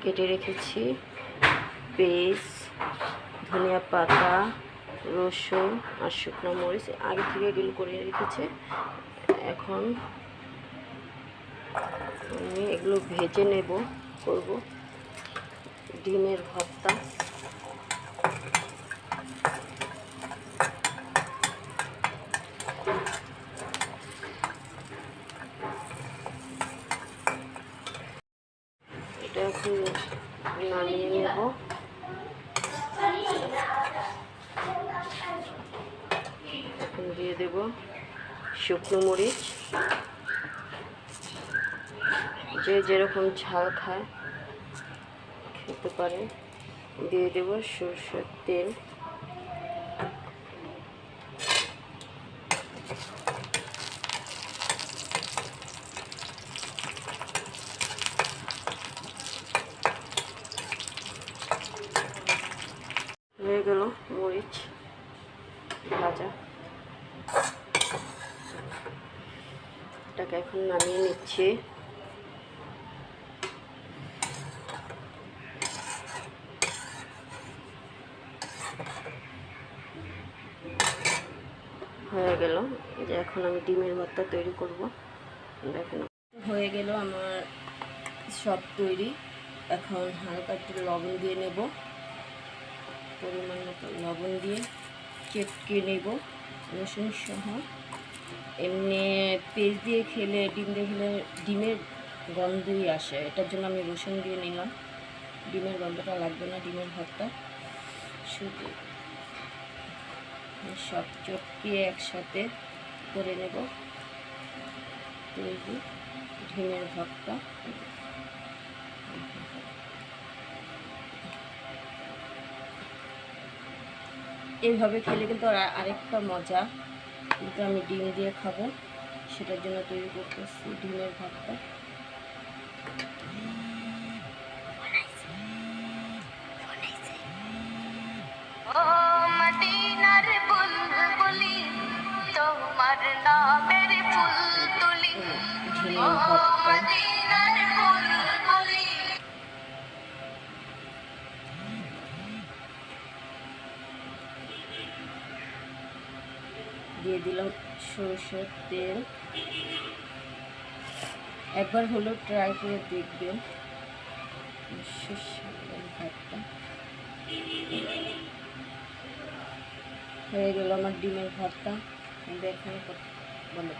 কেটে রেখেছি, পেঁয়াজ, ধনিয়া পাতা, রসুন আর শুকনো মরিচ আগে থেকে এগুলো করে রেখেছে। এখন আমি এগুলো ভেজে করব ডিমের ভর্তা। এটা এখন নামিয়ে নেব। এখন দিয়ে দেব শুকনো মরিচ, যে যেরকম ঝাল খায় খেতে পারে। দিয়ে দেব সরষের তেল, হয়ে গেল মরিচ ভাজা। এটাকে এখন নামিয়ে নিচ্ছি। হয়ে গেল, যে এখন আমি ডিমের ভর্তা তৈরি করব। দেখেন হয়ে গেল আমার সব তৈরি। এখন হালকা একটু লবণ দিয়ে নেব, পরিমাণ মতো লবণ দিয়ে চেটকে নেব রসুন সহ। এমনি পেঁয়াজ দিয়ে খেলে, ডিম দিয়ে খেলে ডিমের গন্ধই আসে, এটার জন্য আমি রসুন দিয়ে নিলাম। ডিমের গন্ধটা লাগবে না ডিমের ভর্তা। শুধু সব চটকিয়ে একসাথে করে নেব তৈরি ডিমের ভর্তা। এইভাবে খেলে কিন্তু আরেকটা মজা, কিন্তু আমি ডিম দিয়ে খাবো, সেটার জন্য তৈরি করতেছি ডিমের ভর্তা। ডিমের ভর্তা দিয়ে দিলাম সরষের তেল। একবার হলেও ট্রাই করে দেখবেন ভর্তা। হয়ে গেল আমার ডিমের ভর্তা। দেখেন বলে